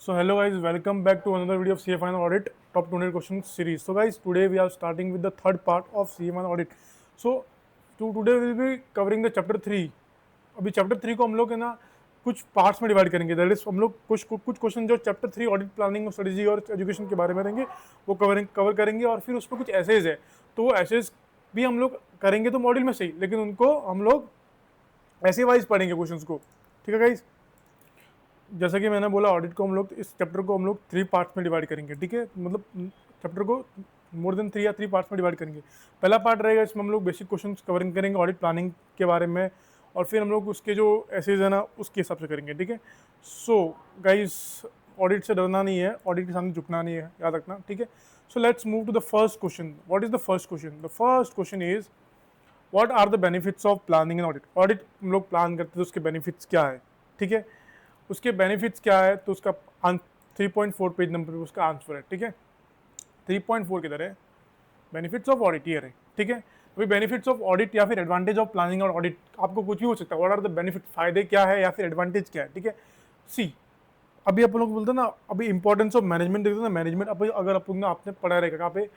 So hello guys, welcome back to another video of CA Final Audit Top 200 Questions series. So guys, today we are starting with the third part of CA Final Audit. So today we will be covering the chapter 3. अभी chapter 3 को हम लोग है ना कुछ parts में divide करेंगे. That is हम लोग कुछ क्वेश्चन जो चैप्टर 3 ऑडिट प्लानिंग स्ट्रेटेजी और एजुकेशन के बारे में रहेंगे वो कवर करेंगे. और फिर उसमें कुछ एसेज है, तो वो एसेज भी हम लोग करेंगे तो मॉड्यूल में सही, लेकिन उनको हम लोग ऐसे वाइज पढ़ेंगे क्वेश्चंस को. ठीक है गाइस, जैसा कि मैंने बोला ऑडिट को हम लोग इस चैप्टर को हम लोग 3 पार्ट्स में डिवाइड करेंगे. ठीक है, मतलब चैप्टर को मोर देन 3 या 3 पार्ट्स में डिवाइड करेंगे. पहला पार्ट रहेगा, इसमें हम लोग बेसिक क्वेश्चंस कवरिंग करेंगे ऑडिट प्लानिंग के बारे में, और फिर हम लोग उसके जो एसेज है ना उसके हिसाब से करेंगे. ठीक है, सो गाइस ऑडिट से डरना नहीं है, ऑडिट के सामने झुकना नहीं है, याद रखना. ठीक है, so let's move to the first question. What is the first question? The first question is what are the benefits of planning and audit. Audit हम लोग प्लान करते हैं तो उसके बेनिफिट्स क्या है. ठीक है, उसके बेनिफिट्स क्या है, तो उसका 3.4 पेज नंबर पे उसका आंसर है. ठीक है, 3.4 किधर है? बेनिफिट्स ऑफ ऑडिट ये है. ठीक है, अभी बेनिफिट्स ऑफ ऑडिट या फिर एडवांटेज ऑफ प्लानिंग और ऑडिट, आपको कुछ भी हो सकता है. व्हाट आर द बेनिफिट, फायदे क्या है या फिर एडवांटेज क्या है. ठीक है, सी अभी अपन लोग बोलते हैं ना, अभी इंपॉर्टेंस ऑफ मैनेजमेंट देखते हैं ना. मैनेजमेंट अभी अगर अपन आपने पढ़ा रहेगा कहाँ पे,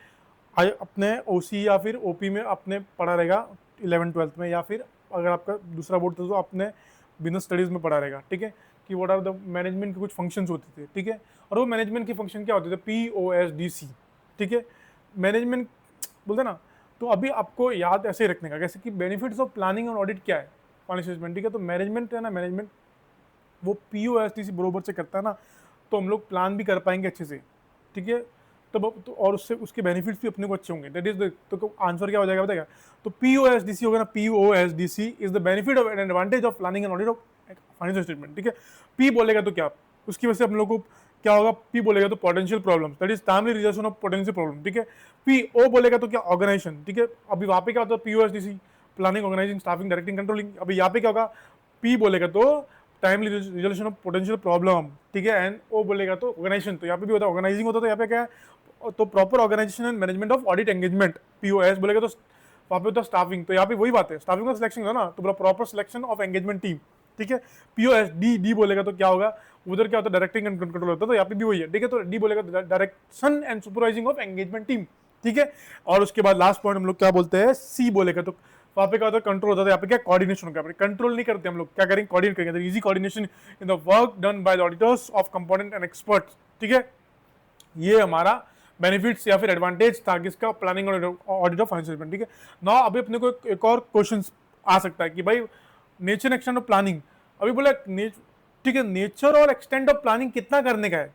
अपने ओसी या फिर ओपी में आपने पढ़ा रहेगा 11th-12th में, या फिर अगर आपका दूसरा बोर्ड था तो आपने बिजनेस स्टडीज़ में पढ़ा रहेगा. ठीक है, कि व्हाट आर द मैनेजमेंट के कुछ फंक्शंस होते थे. ठीक है, और वो मैनेजमेंट के फंक्शन क्या होते थे? POSDC. ठीक है, मैनेजमेंट बोलते ना. तो अभी आपको याद ऐसे ही रखने का, कैसे कि बेनिफिट्स ऑफ प्लानिंग और ऑडिट क्या है, फाइनेंशियल स्टेटमेंट. ठीक है, तो मैनेजमेंट है ना, मैनेजमेंट वो POSDC बरोबर से करता है ना, तो हम लोग प्लान भी कर पाएंगे अच्छे से. ठीक है, तो और उससे उसके बेनिफिट्स भी अपने को अच्छे होंगे. दैट इज द, तो आंसर क्या हो जाएगा बताएगा? तो POSDC होगा ना, POSDC is the benefit of and advantage of planning and audit of financial statement. ठीक है, पी बोलेगा तो क्या, उसकी वजह से हम लोग को क्या होगा? पी बोलेगा तो potential problem, that is timely resolution of potential problem. ठीक है, पी ओ बोलेगा तो क्या? ऑर्गेनाइजेशन. ठीक है, अभी वहां पे क्या होता है? POSDC planning, organising, staffing, directing, controlling. अभी यहाँ पे क्या होगा? पी बोलेगा तो timely resolution of potential problem. ठीक है, एंड ओ बोलेगा तो ऑर्गेनाइजेशन. तो यहाँ पे भी होता है ऑर्गेनाइजिंग होता है, तो यहाँ पे क्या है? तो proper organisation and management of audit engagement. POS बोलेगा तो वहाँ पे होता है स्टाफिंग. तो यहाँ पे वही बात है, स्टाफिंग का सिलेक्शन है ना, तो proper selection of engagement team. ठीक है, POSD बोलेगा तो क्या होगा? उधर क्या होता है? डायरेक्टिंग एंड कंट्रोल होता है, तो यहाँ पे भी वही है. ठीक है, तो डी बोलेगा तो direction and supervising of engagement team. ठीक है, और उसके बाद लास्ट पॉइंट हम लोग क्या बोलते हैं? सी बोलेगा तो वहाँ पे क्या होता है? कंट्रोल होता है. यहाँ पे क्या? कोऑर्डिनेशन होगा. कंट्रोल नहीं करते हम लोग, क्या करेंगे? कोऑर्डिनेट करेंगे. Easy coordination in the work done by the auditors of component and experts. ठीक है, ये हमारा बेनिफिट्स या फिर एडवांटेज था किसका? प्लानिंग और ऑडिट ऑफ फाइनेंशियल स्टेटमेंट. ठीक है, नाउ अभी अपने को एक और क्वेश्चन आ सकता है कि भाई nature and extent of planning. अभी बोला ठीक है, नेचर और एक्सटेंट ऑफ प्लानिंग कितना करने का है?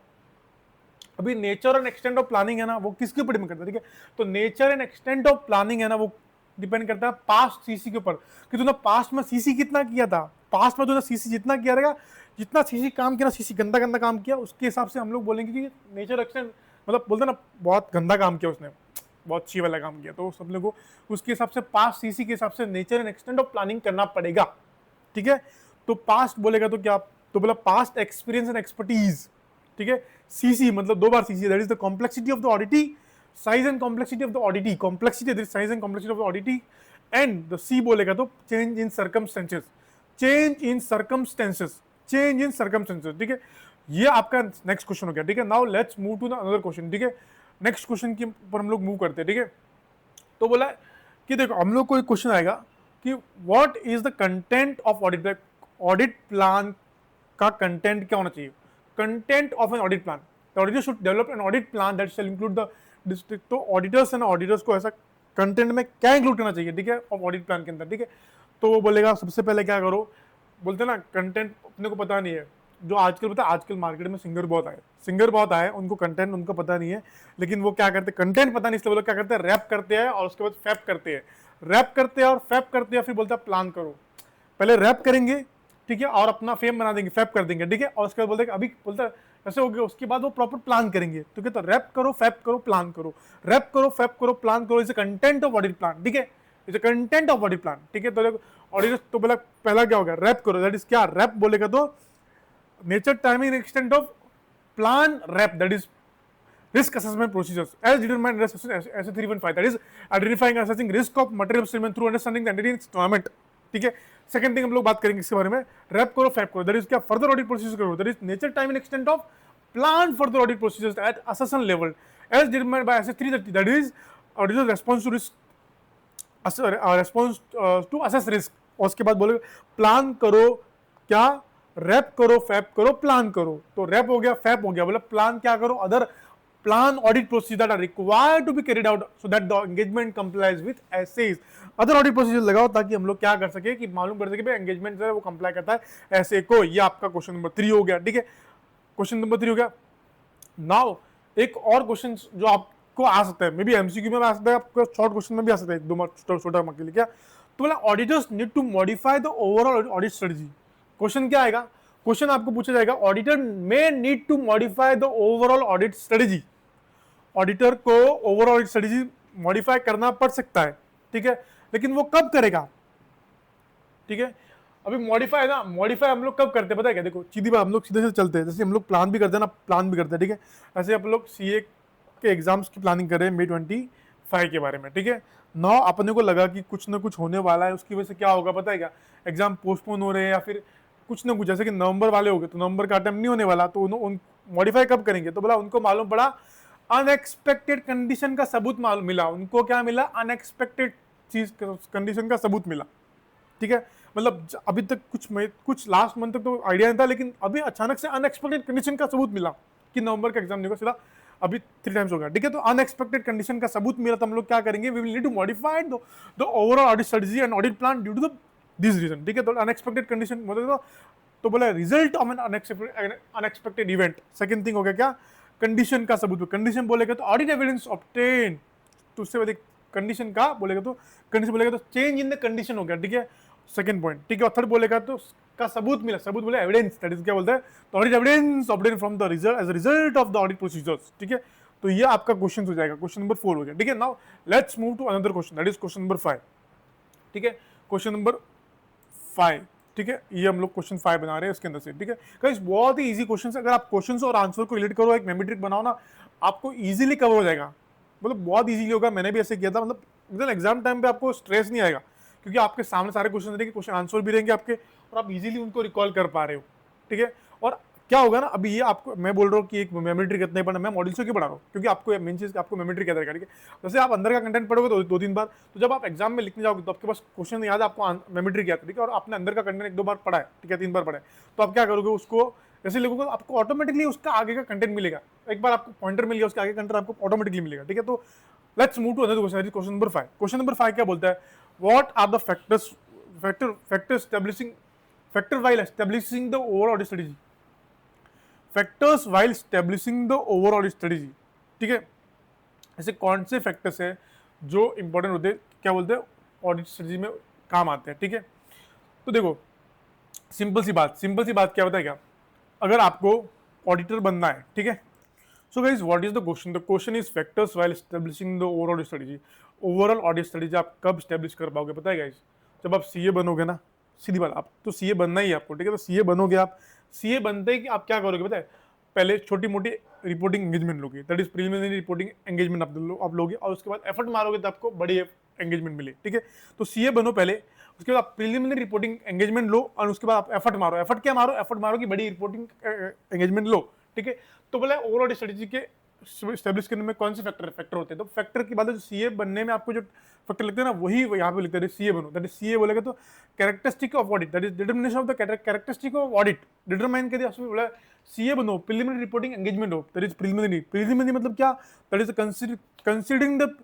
अभी nature and extent of planning है ना, वो किसके ऊपर डिपेंड करता है? ठीक है, तो nature and extent of planning है ना, वो डिपेंड करता है पास्ट सीसी के ऊपर, कि तूने पास्ट में सीसी कितना किया था. पास्ट में तूने सीसी जितना किया रहेगा, जितना सीसी काम किया ना, सीसी गंदा गंदा काम किया, उसके हिसाब से हम लोग बोलेंगे कि नेचर एक्सटेंट, मतलब बोलते ना बहुत गंदा काम किया उसने, बहुत अच्छी वाला काम किया, तो सब लोगों को उसके हिसाब से पास्ट सीसी के हिसाब से nature and extent of planning करना पड़ेगा. ठीक है, तो पास्ट बोलेगा तो क्या? तो बोला पास्ट एक्सपीरियंस एंड एक्सपर्टीज. ठीक है, सीसी मतलब 2 बार CC, that is the complexity of the audit, size and complexity of the audit. Complexity, size and complexity of the audit. And the C बोलेगा तो change in circumstances. Change in circumstances, change in circumstances. ठीक है, ये आपका next question हो गया. ठीक है, now let's move to the another question. ठीक है, नेक्स्ट क्वेश्चन के ऊपर हम लोग मूव करते हैं. ठीक है, तो बोला कि देखो हम लोग को एक क्वेश्चन आएगा कि what is the content of audit. Audit plan का कंटेंट क्या होना चाहिए? Content of an audit plan. The auditor should develop an audit plan that shall include the district. तो ऑडिटर्स है ना, ऑडिटर्स को ऐसा कंटेंट में क्या इंक्लूड करना चाहिए? ठीक है, ऑफ ऑडिट प्लान के अंदर. ठीक है, तो वो बोलेगा सबसे पहले क्या करो, बोलते हैं ना कंटेंट अपने को पता नहीं है. जो आजकल पता है, आजकल मार्केट में सिंगर बहुत आए, उनको कंटेंट उनको पता नहीं है, लेकिन वो क्या करते हैं? कंटेंट पता नहीं, इसलिए वो लोग क्या करते हैं? रैप करते हैं और उसके बाद फैप करते हैं. रैप करते हैं और फैप करते हैं, फिर बोलते हैं प्लान करो. पहले रैप करेंगे, ठीक है, और अपना फेम बना देंगे, फैप कर देंगे. ठीक है, और उसके बाद बोलते हैं अभी बोलता है ऐसे हो गया, उसके बाद वो प्रॉपर प्लान करेंगे. ठीक है, तो रैप करो, फैप करो, प्लान करो. रैप करो, फैप करो, प्लान करो, is content of audit plan. ठीक है, is content of audit plan. ठीक है, तो ऑडिट तो बोला पहला क्या होगा? रैप करो, दैट इज क्या? रैप बोलेगा तो nature, timing, extent of plan, RAP that is risk assessment procedures as determined in SA 315, that is identifying and assessing risk of material statement through understanding the entity environment. ठीक है, second thing हम लोग बात करेंगे इसके बारे में, rap करो, फैप करो, दैट इज क्या? फर्दर ऑडिट प्रोसीजर करो, that is nature, time and extent of plan for the audit procedures at assessment level as determined by SS 330, that is auditor response to risk, response to assess risk. और उसके बाद बोले plan करो, क्या rap करो, fap करो, plan करो। तो रैप हो गया, फैप हो गया, बोले प्लान क्या करो, other plan audit procedure that are required to be carried out so that the engagement complies with SAs. Other audit procedure लगाओ ताकि हम लोग क्या कर सके कि मालूम कर सके भाई एंगेजमेंट है वो कंप्लाई करता है ऐसे को। ये आपका क्वेश्चन नंबर 3 हो गया, ठीक है, क्वेश्चन नंबर 3 हो गया। नाउ एक और क्वेश्चन जो आपको आ सकता है, मे बी एमसीक्यू में आ सकता है, आपको शॉर्ट क्वेश्चन में भी आ सकता है, एक दो छोटा के लिए, क्या तो बोला auditors need to modify the overall audit strategy. Question क्या आएगा, क्वेश्चन आपको पूछा जाएगा auditor may need to modify the overall audit strategy. Auditor को ओवरऑल ऑडिट स्ट्रेटजी मॉडिफाई करना पड़ सकता है, ठीक है, लेकिन वो कब करेगा, ठीक है। अभी मॉडिफाई ना, मॉडिफाई हम लोग कब करते हैं पता है क्या, देखो सीधी बात, हम लोग सीधे से चलते हैं, जैसे हम लोग प्लान भी करते हैं ना, प्लान भी करते हैं, ठीक है। ऐसे आप लोग सीए के एग्जाम्स की प्लानिंग कर रहे हैं May 25 के बारे में, ठीक है। नाउ अपने को लगा कि कुछ ना कुछ होने वाला है, उसकी वजह से क्या होगा पता है क्या, एग्जाम पोस्टपोन हो रहे हैं या फिर कुछ ना कुछ, जैसे कि नवंबर वाले हो गए तो नवंबर का अटेम्प्ट नहीं होने वाला, तो उन मॉडिफाई कब करेंगे, तो बोला उनको मालूम पड़ा अनएक्सपेक्टेड कंडीशन का सबूत मालूम मिला, उनको क्या मिला, अनएक्सपेक्टेड चीज कंडीशन का सबूत मिला, ठीक है। मतलब अभी तक कुछ लास्ट मंथ तक तो आइडिया नहीं था, लेकिन अभी अचानक से अनएक्सपेक्टेड कंडीशन का सबूत मिला कि नवंबर का एग्जाम नहीं होगा, सीधा अभी 3 टाइम्स हो गया, ठीक है। तो अनएक्सपेक्टेड कंडीशन का सबूत मिला, तो हम लोग क्या करेंगे, we will need to modify the overall audit strategy and audit plan due to this reason, ठीक है। तो अनएक्सपेक्टेड कंडीशन मतलब तो बोला result of an unexpected event. Second thing हो गया क्या, कंडीशन का सबूत। कंडीशन बोलेगा तो ऑडिट एविडेंस ऑब्टेन, तो उससे अधिक कंडीशन का बोलेगा तो कंडीशन बोलेगा तो चेंज इन द कंडीशन हो गया, ठीक है, सेकंड पॉइंट, ठीक है। और थर्ड बोलेगा तो का सबूत मिला, सबूत बोले एविडेंस, दैट इज क्या बोलते हैं, तो audit evidence obtain from the result as a result of the audit procedures, ठीक है। तो ये आपका क्वेश्चन हो जाएगा, क्वेश्चन नंबर 4 हो गया, ठीक है। Now let's move to another question, that is question number 5, ठीक है, क्वेश्चन नंबर 5, ठीक है। ये हम लोग क्वेश्चन 5 बना रहे हैं इसके अंदर से, ठीक है। गाइस बहुत ही इजी क्वेश्चन है, अगर आप क्वेश्चन और आंसर को रिलेट करो, एक मेमोरी ट्रिक बनाओ ना, आपको इजीली कवर हो जाएगा, मतलब बहुत इजीली होगा। मैंने भी ऐसे किया था, मतलब एकदम एग्जाम टाइम पे आपको स्ट्रेस नहीं आएगा, क्योंकि आपके सामने सारे क्वेश्चन रहेंगे, क्वेश्चन आंसर भी रहेंगे आपके, और आप इजीली उनको रिकॉल कर पा रहे हो, ठीक है। और क्या होगा ना, अभी ये आपको मैं बोल रहा हूँ कि एक मेमोरी ट्रिक कितने पढ़ना, मैं मॉडल से क्यों पढ़ा रहा हूँ, क्योंकि आपको मेन चीज आपको मेमोरी ट्रिक याद रहेगा, ठीक है। जैसे आप अंदर का कंटेंट पढ़ोगे तो 2-3 बार, तो जब आप एग्जाम में लिखने जाओगे तो आपके पास क्वेश्चन याद है, आपको मेमोरी ट्रिक याद है, ठीक है। और आपने अंदर का कंटेंट 1-2 बार पढ़ा है, ठीक है, 3 बार पढ़ा है, तो आप क्या करोगे, उसको जैसे लिखोगे तो आपको ऑटोमेटिकली उसका आगे का कंटेंट मिलेगा। एक बार आपको पॉइंटर मिल गया, उसके आगे कंटेंट आपको ऑटोमेटिकली मिलेगा, ठीक है। तो let's move to another question, question number 5। Question number 5 क्या बोलता है, what are the factors while establishing the overall audit strategy, factors while establishing the overall audit strategy, ठीक है। ऐसे कौन से फैक्टर्स है जो इंपॉर्टेंट होते हैं, क्या बोलते हैं, ऑडिट स्ट्रेटजी में काम आते हैं, ठीक है। तो देखो सिंपल सी बात क्या होता है, क्या अगर आपको ऑडिटर बनना है, ठीक है। So guys what is the question, the question is factors while establishing the overall audit strategy. Overall audit strategy आप कब एस्टेब्लिश कर पाओगे पता है गाइस, जब आप सीए बनोगे ना, सीधी बात, आप तो सीए बनना ही है आपको, ठीक है। तो सीए बनोगे, आप सीए बनते ही कि आप क्या करोगे पता है, पहले छोटी मोटी रिपोर्टिंग एंगेजमेंट लोगे, that is preliminary reporting engagement आप लोगे, और उसके बाद एफर्ट मारोगे तो आपको बड़ी एंगेजमेंट मिले, ठीक है। तो सीए बनो पहले, उसके बाद आप प्रीलिमिनरी रिपोर्टिंग एंगेजमेंट लो, और उसके बाद आप एफर्ट मारो, एफर्ट मारो कि बड़ी रिपोर्टिंग एंगेजमेंट लो, ठीक है। तो बोला ओवरऑल स्ट्रेटजी के स्टैब्लिश करने में कौन से फैक्टर होते हैं, तो फैक्टर की बात है, जो सीए बनने में आपको जो फैक्टर लगते हैं ना, वही यहाँ पे लिखते हैं सीए बनो, दैट इज सीए बोलेगा तो characteristic of audit, that is determination of the characteristic of audit, determine कर दिया उसमें बोला सीए बनो, प्रीलिमिनरी रिपोर्टिंग एंगेजमेंट हो, दैट इज प्रीलिमिनरी मतलब क्या, that is considering the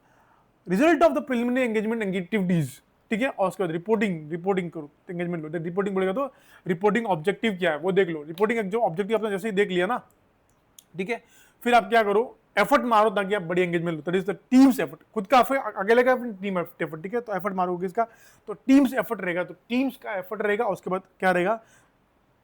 result of the preliminary engagement activities, ठीक है। और उसके बाद रिपोर्टिंग करो, एंगेजमेंट लो, रिपोर्टिंग बोलेगा तो रिपोर्टिंग ऑब्जेक्टिव क्या है वो देख लो, रिपोर्टिंग जो ऑब्जेक्टिव आपने जैसे ही देख लिया ना, ठीक है, फिर आप क्या करो, एफर्ट मारो ताकि आप बड़ी engagement low, that is the teams effort, खुद का अकेले का टीम एफर्ट, ठीक है। तो एफर्ट मारोगे इसका, तो टीम्स एफर्ट रहेगा, तो टीम्स का एफर्ट रहेगा, उसके बाद क्या रहेगा,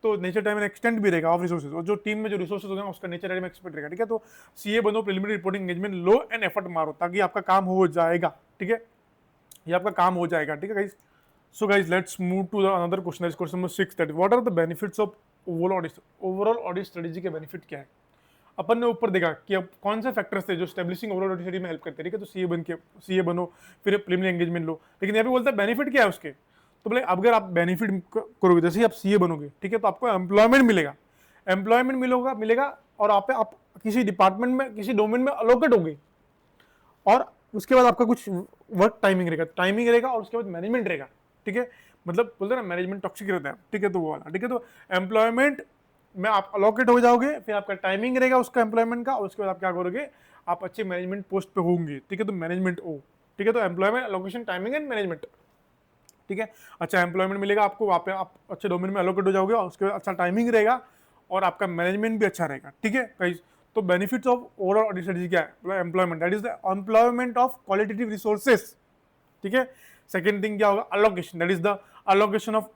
तो नेचर टाइम एक्सटेंड भी रहेगा ऑफ रिसोर्सेज, और जो टीम में जो रिसोर्सेज होगा उसका नेचर टाइम एक्सपेक्ट रहेगा, ठीक है। तो सीए बनो, preliminary reporting engagement low and effort मारो ताकि आपका काम हो जाएगा, ठीक है, ये आपका काम हो जाएगा, ठीक है guys. So guys let's move to the another question, question number 6, that what are the benefits of overall audit strategy के बेनिफिट क्या है। अपन ने ऊपर देखा कि अब कौन से फैक्टर्स थे जो स्टैब्लिशिंग ओवरऑल ऑडिट स्ट्रेटजी में हेल्प करते हैं, ठीक है। तो सीए बनो, फिर प्रीलिमिनरी एंगेजमेंट लो, लेकिन यहाँ पे बोलता है बेनिफिट क्या है उसके, तो बोले अगर आप बेनिफिट करोगे, जैसे ही आप सीए बनोगे, ठीक है, तो आपको एम्प्लॉयमेंट मिलेगा, एम्प्लॉयमेंट मिलेगा और आप किसी डिपार्टमेंट में किसी डोमेन में अलोकेट होंगे, और उसके बाद आपका कुछ वर्क टाइमिंग रहेगा और उसके बाद मैनेजमेंट रहेगा, ठीक है। मतलब बोलते हैं ना मैनेजमेंट टॉक्सिक रहता है, ठीक है, तो वो वाला, ठीक है। तो एम्प्लॉयमेंट में आप अलोकेट हो जाओगे, फिर आपका टाइमिंग रहेगा उसका एम्प्लॉयमेंट का, और उसके बाद आप क्या करोगे, आप अच्छे मैनेजमेंट पोस्ट पे होंगे, ठीक है। तो मैनेजमेंट ओ, ठीक है। तो employment, allocation, timing and management, ठीक है। अच्छा एम्प्लॉयमेंट मिलेगा आपको, वहाँ पे आप अच्छे डोमेन में अलोकेट हो जाओगे, और उसके बाद अच्छा टाइमिंग रहेगा और आपका मैनेजमेंट भी अच्छा रहेगा, ठीक है गाइस। तो benefits of overall audit strategy क्या है, employment, that is the employment of qualitative resources, ठीक है। सेकंड थिंग क्या होगा, allocation, that is the allocation of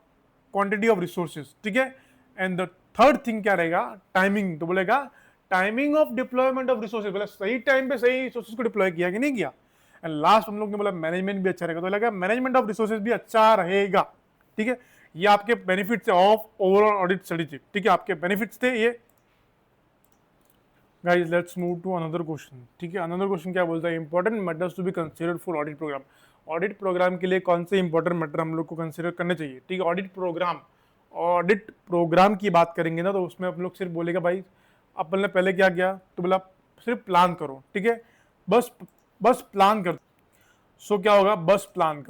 quantity of resources, ठीक है। एंड द थर्ड थिंग क्या रहेगा, टाइमिंग, तो बोलेगा timing of deployment of resources, बोला सही टाइम पे सही रिसोर्सेज को डिप्लॉय किया कि नहीं किया। एंड लास्ट हम लोग ने बोला मैनेजमेंट भी अच्छा रहेगा, तो लगा मैनेजमेंट ऑफ रिसोर्सेज भी अच्छा रहेगा, ठीक है। ये आपके benefits of overall audit strategy, ठीक है, आपके बेनिफिट्स थे ये। Guys let's move to another question, ठीक है। अनदर क्वेश्चन क्या बोलता है, important matters to be considered for audit programme. Audit programme के लिए कौन से इंपॉर्टेंट मैटर हम लोग को कंसीडर करने चाहिए, ठीक है। ऑडिट प्रोग्राम की बात करेंगे ना, तो उसमें हम लोग सिर्फ बोलेगा भाई अपन ने पहले क्या किया, तो बोला सिर्फ प्लान करो, ठीक है। बस प्लान कर। सो क्या होगा, बस प्लान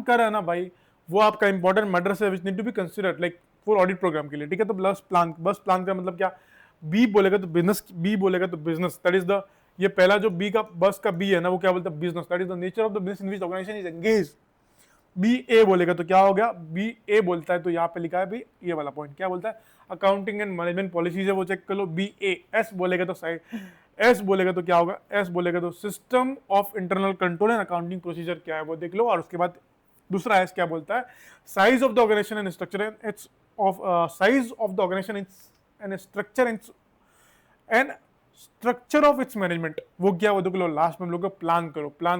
कर है ना भाई, वो आपका इंपॉर्टेंट मैटर है which need to be considered like for audit programme के लिए, ठीक है। तो बस प्लान का मतलब क्या, बी बोलेगा तो बिजनेस, दैट इज द, ये पहला जो बी का बस का बी है ना, वो क्या बोलता है, business, that is the nature of the business in which organisation is engage. B A बोलेगा तो क्या हो गया, बी ए बोलता है तो यहाँ पे लिखा है भाई ये वाला पॉइंट क्या बोलता है, अकाउंटिंग एंड मैनेजमेंट पॉलिसीज है, वो चेक कर लो। बी ए, एस बोलेगा तो एस बोलेगा तो क्या होगा, एस बोलेगा तो system of internal control and accounting procedure क्या है वो देख लो। और उसके बाद दूसरा एस क्या बोलता है, size of the organisation and structure and structure and structure of its management, वो क्या वो देख लो। लास्ट में हम लोग प्लान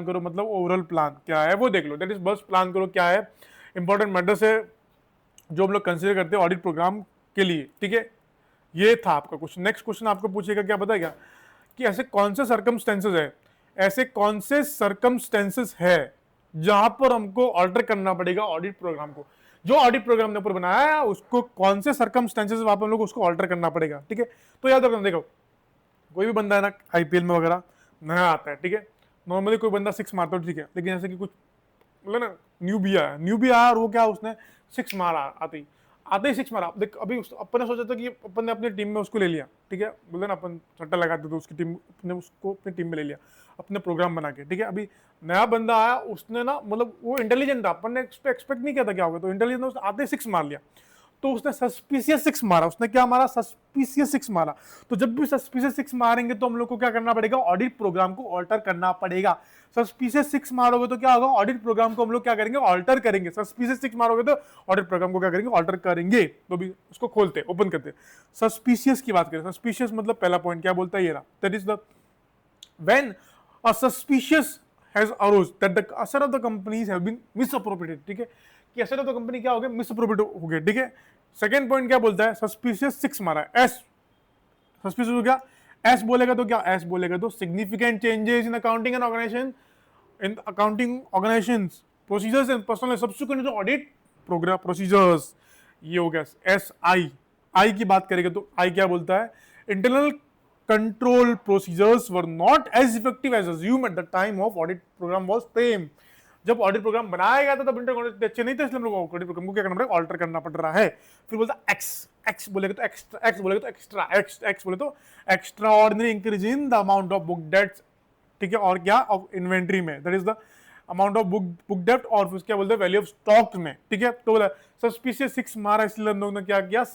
करो मतलब ओवरऑल प्लान क्या है वो देख लो, दैट इज बस प्लान करो क्या है, इंपॉर्टेंट मैटर्स है जो हम लोग कंसीडर करते हैं ऑडिट प्रोग्राम के लिए, ठीक है। ये था आपका क्वेश्चन। नेक्स्ट क्वेश्चन आपको पूछेगा क्या पता है क्या, कि ऐसे कौन से सर्कमस्टेंसेस है जहां पर हमको ऑल्टर करना पड़ेगा ऑडिट प्रोग्राम को, जो ऑडिट प्रोग्राम ने ऊपर बनाया है उसको कौन से सर्कमस्टेंसेस वहां पर हम लोग उसको ऑल्टर करना पड़ेगा, ठीक है। तो याद रखना, देखो कोई भी बंदा है ना आईपीएल में वगैरह नया आता है, ठीक है, नॉर्मली कोई बंदा 6 मारता है, ठीक है, लेकिन जैसे कि कुछ मतलब ना न्यू भी आया और वो क्या उसने 6 मारा आते ही 6 मारा। देख अभी अपन ने सोचा था कि अपन ने अपनी टीम में उसको ले लिया, ठीक है, बोलते ना अपन सट्टा लगाते तो उसकी टीम, अपने उसको अपनी टीम में ले लिया अपने प्रोग्राम बना के, ठीक है। अभी नया बंदा आया, उसने ना मतलब वो इंटेलिजेंट था, अपन ने एक्सपेक्ट नहीं किया था क्या होगा, तो इंटेलिजेंट उसने आते ही 6 मार लिया, तो उसने सस्पिशियस 6 मारा। उसने क्या मारा, सस्पिशियस 6 मारा। तो जब भी सस्पिशियस 6 मारेंगे तो हम लोग को क्या करना पड़ेगा, ऑडिट प्रोग्राम को ऑल्टर करना पड़ेगा। सस्पिशियस 6 मारोगे तो क्या होगा, ऑडिट प्रोग्राम को हम लोग क्या करेंगे, ऑल्टर करेंगे। सस्पिशियस 6 मारोगे तो ऑडिट प्रोग्राम को क्या करेंगे, ऑल्टर करेंगे। तो भी उसको खोलते ओपन करते, सस्पिशियस की बात करें। सस्पिशियस मतलब पहला पॉइंट क्या बोलता है, ये रहा, that is the when a suspicious has arose that the asset of the companies have been misappropriated, ठीक है, कि asset of the company क्या हो गया, मिसअप्रोप्रिएट हो गया, ठीक है। सेकंड पॉइंट क्या बोलता है, सस्पिशियस 6 मारा है, एस सस्पिशियस हो गया, एस बोलेगा तो क्या, एस बोलेगा तो significant changes in accounting and organisations procedures and personal subsequent audit programme procedures, ये हो गया। एस आई की बात करेंगे तो आई क्या बोलता है, internal control procedures were not as effective as assumed at the time of audit program was framed। जब ऑडिट प्रोग्राम बनाया गया था तब इंटरनल अच्छे नहीं थे, इसलिए हम लोग ऑडिट प्रोग्राम को क्या करना पड़ेगा, ऑल्टर करना पड़ रहा है। फिर बोलता एक्स बोलेगा तो एक्स्ट्रा, एक्स बोलेगा तो एक्स्ट्रा, एक्स बोले तो extraordinary increase in the amount of book debts, ठीक है, और क्या ऑफ इन्वेंट्री में, that is the amount of book डेप्ट, और फिर क्या बोलते हैं वैल्यू ऑफ स्टॉक में, ठीक है। तो बोला सस्पिशियस 6 मारा, इसलिए हम लोग ने क्या किया,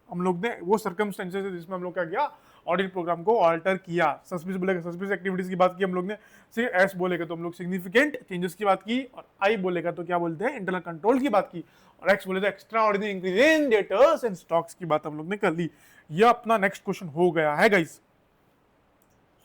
हम लोग ने वो सर्कमस्टेंसेस जिसमें हम लोग क्या किया, ऑडिट प्रोग्राम को ऑल्टर किया। सस्पिशियस बोलेगा सस्पिशियस एक्टिविटीज की बात की हम लोग ने, एस बोलेगा तो हम लोग सिग्निफिकेंट चेंजेस की बात की, और आई बोलेगा तो क्या बोलते हैं, इंटरनल कंट्रोल की बात की, और एक्स बोले तो extraordinary increase in debtors and stocks की बात हम लोग ने कर ली। ये अपना नेक्स्ट क्वेश्चन हो गया है guys.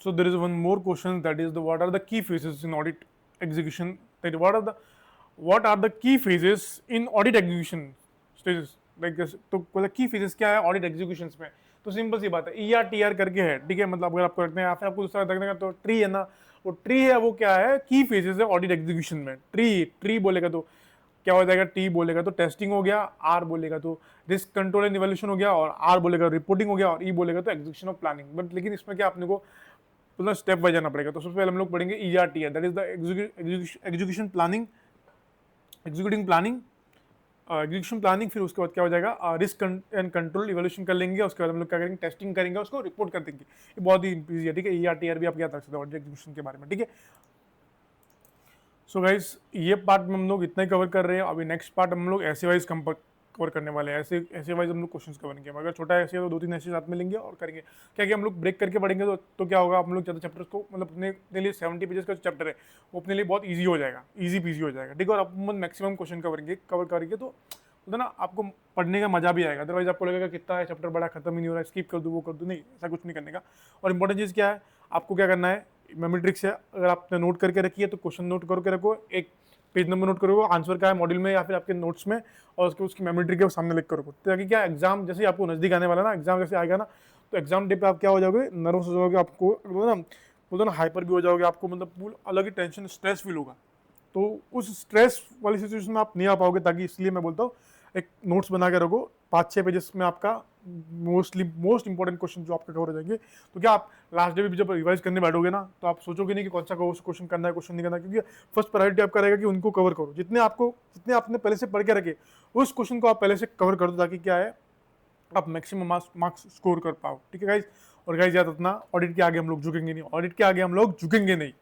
So there is one more question, that is the what are the key phases in audit execution, that what are the key phases in audit execution stages, like तो key phases क्या है audit execution में। तो simple सी बात है, E R T R करके है, ठीक है, मतलब अगर आपको रखना है या फिर आपको दूसरा रखने का तो ट्री है ना, वो ट्री है, वो क्या है, की फेजेस है ऑडिट एग्जीक्यूशन में। ट्री बोलेगा तो क्या हो जाएगा, टी बोलेगा तो टेस्टिंग हो गया, आर बोलेगा तो रिस्क कंट्रोल एंड इवैल्यूएशन हो गया, और आर बोलेगा रिपोर्टिंग हो गया, और ई बोलेगा तो एग्जीक्यूशन ऑफ प्लानिंग। बट लेकिन इसमें क्या अपने को मतलब स्टेप वाइज जाना पड़ेगा। तो सबसे पहले हम लोग पढ़ेंगे ERTR, that is the execution planning, executing planning, execution planning. फिर उसके बाद क्या हो जाएगा, रिस्क एंड कंट्रोल इवैल्यूएशन कर लेंगे। उसके बाद हम लोग क्या करेंगे, टेस्टिंग करेंगे, उसको रिपोर्ट कर देंगे। ये बहुत ही ईजी है, ठीक है। ERTR भी आप याद रख सकते हो एग्जीक्यूशन के बारे में, ठीक है। सो गाइस ये पार्ट में हम लोग इतना ही कवर कर रहे हैं। अभी नेक्स्ट पार्ट हम लोग ऐसे वाइज कवर करने वाले हैं। ऐसे वाइज हम लोग क्वेश्चंस कवर करेंगे। अगर छोटा ऐसे है तो 2-3 ऐसे साथ में लेंगे और करेंगे। क्या कि हम लोग ब्रेक करके पढ़ेंगे तो क्या होगा, हम लोग ज़्यादा चैप्टर्स को मतलब अपने लिए 70 पेजेस का चैप्टर है वो अपने लिए बहुत ईजी हो जाएगा, ईजी पीजी हो जाएगा, ठीक है। और अपन मैक्सिमम क्वेश्चन कवर करेंगे तो ना आपको पढ़ने का मजा भी आएगा। अदरवाइज आपको लगेगा कितना है चैप्टर बड़ा, खत्म ही नहीं हो रहा है, स्किप कर दूँ, वो कर दूँ। नहीं, ऐसा कुछ नहीं करने का। और इंपॉर्टेंट चीज़ क्या है, आपको क्या करना है, मेमोरी ट्रिक्स है। अगर आपने नोट करके रखी है तो क्वेश्चन नोट करके रखो, एक पेज नंबर नोट करो, आंसर क्या है मॉड्यूल में या फिर आपके नोट्स में, और उसकी मेमोरी ट्रिक है सामने लिख कर रखो, ताकि क्या एग्जाम जैसे आपको नजदीक आने वाला ना, एग्जाम जैसे आएगा ना, तो एग्जाम डे पे आप क्या हो जाओगे, नर्वस हो जाओगे, आपको ना बोलते ना हाइपर भी हो जाओगे, आपको मतलब पूरा अलग ही टेंशन स्ट्रेस फील होगा। तो उस स्ट्रेस वाली सिचुएशन में आप नहीं आ पाओगे। ताकि इसलिए मैं बोलता हूँ एक नोट्स बना के रखो, 5-6 पेजेस में आपका मोस्ट इंपॉर्टेंट क्वेश्चन जो आपके कवर हो जाएंगे। तो क्या आप लास्ट डे भी जब रिवाइज करने बैठोगे ना, तो आप सोचोगे नहीं कि कौन सा क्वेश्चन करना है, क्वेश्चन नहीं करना, क्योंकि फर्स्ट प्रायोरिटी आपका रहेगा कि उनको कवर करो। जितने आपने पहले से पढ़ के रखे उस क्वेश्चन को आप पहले से कवर कर दो, ताकि क्या है आप मैक्सिमम मार्क्स स्कोर कर पाओ, ठीक है गाइज। और गाइज याद रखना, ऑडिट के आगे हम लोग झुकेंगे नहीं, ऑडिट के आगे हम लोग झुकेंगे नहीं।